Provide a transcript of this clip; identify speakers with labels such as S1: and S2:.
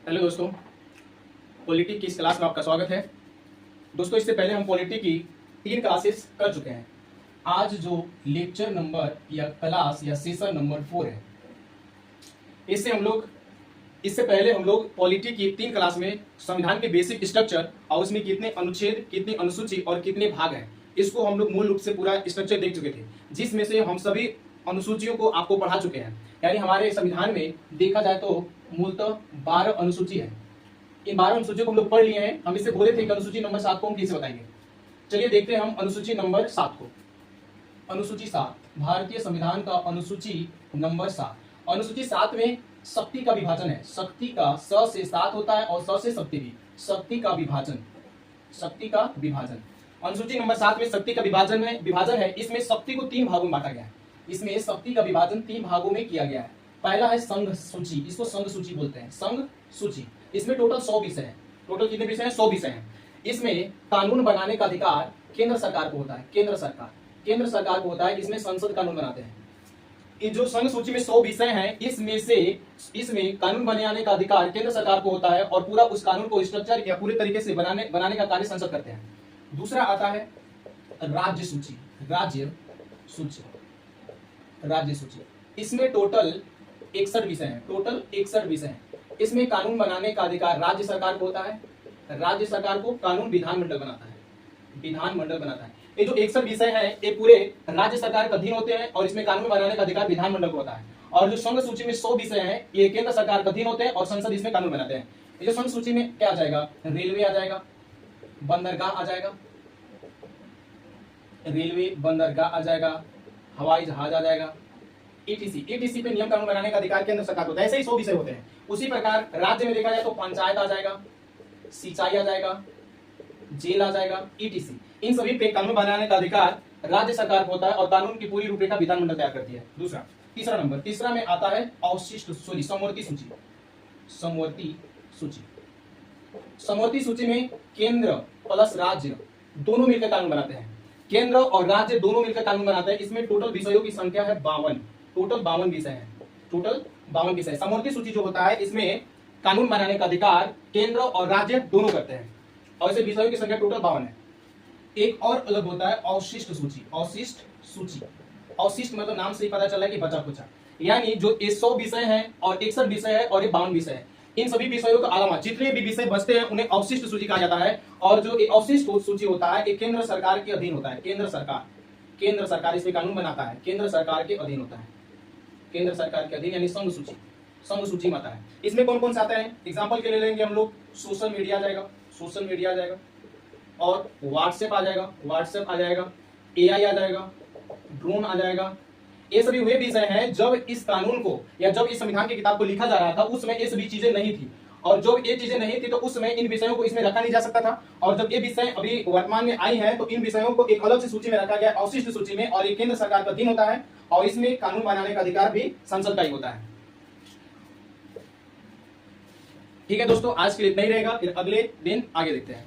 S1: Hello दोस्तों, polity की इस क्लास में आपका स्वागत है। दोस्तों, इससे पहले हम पॉलिटी की 3 क्लासेस कर चुके हैं। आज जो लेक्चर नंबर या क्लास या सेशन नंबर 4 है, इससे पहले हम लोग पॉलिटी की 3 क्लास में संविधान के बेसिक स्ट्रक्चर और उसमें कितने अनुच्छेद, कितनी अनुसूची और कितने भाग हैं, इसको हम लोग मूल रूप से पूरा स्ट्रक्चर देख चुके थे, जिसमें से हम सभी अनुसूचियों को आपको पढ़ा चुके हैं। यानी हमारे संविधान में देखा जाए तो मूलतः 12 अनुसूची है। इन 12 अनुसूचियों को हम लोग पढ़ लिए हैं। हम इससे बोले थे कि अनुसूची नंबर 7 को हम कैसे बताएंगे। चलिए देखते हैं हम अनुसूची नंबर 7 को। अनुसूची 7, भारतीय संविधान का अनुसूची नंबर 7। अनुसूची 7 में शक्ति का विभाजन है। शक्ति का स से 7 होता है और स से शक्ति भी। शक्ति का विभाजन, शक्ति का विभाजन। अनुसूची नंबर 7 में शक्ति का विभाजन है। इसमें शक्ति को 3 भागों में बांटा गया है। इसमें शक्ति का विभाजन 3 भागों में किया गया है। पहला है संघ सूची, इसको संघ सूची बोलते हैं, संघ सूची। इसमें टोटल 100 विषय हैं। टोटल कितने विषय हैं? 100 विषय हैं। इसमें कानून बनाने का अधिकार केंद्र सरकार को होता है। केंद्र सरकार को होता है। इसमें संसद कानून बनाते हैं। ये जो संघ सूची में 100 विषय हैं, इसमें कानून बनाने का अधिकार केंद्र सरकार को होता है और पूरा उस कानून को स्ट्रक्चर या पूरे तरीके से बनाने का कार्य संसद करते हैं। दूसरा आता है राज्य सूची। राज्य सूची इसमें टोटल 61 विषय हैं। टोटल 61 विषय हैं। इसमें कानून बनाने का अधिकार राज्य सरकार को होता है। राज्य सरकार को कानून विधानमंडल बनाता है। ये जो 61 विषय हैं, ये पूरे राज्य सरकार के अधीन होते हैं और इसमें कानून बनाने का अधिकार विधानमंडल को होता है। और जो संघ सूची में 100 विषय हैं, ये केंद्र सरकार के अधीन होते हैं और संसद इसमें कानून बनाते हैं। ये जो संघ सूची में क्या आ जाएगा? रेलवे आ जाएगा, बंदरगाह आ जाएगा, हवाई जहाज आ जाएगा, ईटीसी पे नियम कानून बनाने का अधिकार केंद्र सरकार को होता है। ऐसे ही 100 विषय होते हैं। उसी प्रकार राज्य में देखा जाए तो पंचायत आ जाएगा, सिंचाई आ जाएगा, जेल आ जाएगा, ईटीसी। इन सभी पे कानून बनाने का अधिकार राज्य सरकार को होता है और कानून की पूरी रूपरेखा विधानमंडल तैयार करती है। तीसरा में आता है समवर्ती सूची में केंद्र प्लस राज्य दोनों मिलकर कानून बनाते हैं। केंद्र और राज्य दोनों मिलकर कानून बनाते हैं। इसमें टोटल विषयों की संख्या है 52। टोटल 52 विषय है। समवर्ती सूची जो होता है, इसमें कानून बनाने का अधिकार केंद्र और राज्य दोनों करते हैं और इसे विषयों की संख्या टोटल 52 है। एक और अलग होता है अवशिष्ट सूची। अवशिष्ट मतलब नाम से ही पता चला कि बचा कुचा। यानी जो 100 विषय है और 61 विषय है और ये 52 विषय है, इन सभी विषयों के अलावा जितने भी विषय बचते हैं उन्हें अवशिष्ट सूची कहा जाता है। और जो अवशिष्ट सूची होता है, ये केंद्र सरकार के अधीन होता है। केंद्र सरकार इसमें कानून बनाता है, केंद्र सरकार के अधीन होता है। केंद्र सरकार के अधीन यानी संघ सूची में आता है। इसमें कौन कौन से आता है? एग्जांपल के लिए लेंगे हम लोग, सोशल मीडिया आ जाएगा और व्हाट्सएप आ जाएगा, एआई आ जाएगा, ड्रोन आ जाएगा। ये सभी वे विषय हैं जब इस कानून को या जब इस संविधान की किताब को लिखा जा रहा था, उस समय ये सभी चीजें नहीं थी। और जब ये चीजें नहीं थी तो उस समय इन विषयों को इसमें रखा नहीं जा सकता था। और जब ये विषय अभी वर्तमान में आई हैं तो इन विषयों को एक अलग से सूची में रखा गया, अवशिष्ट सूची में, और ये केंद्र सरकार का अधीन होता है और इसमें कानून बनाने का अधिकार भी संसद का ही होता है। ठीक है दोस्तों, आज के लिए इतना ही रहेगा, फिर अगले दिन आगे देखते हैं।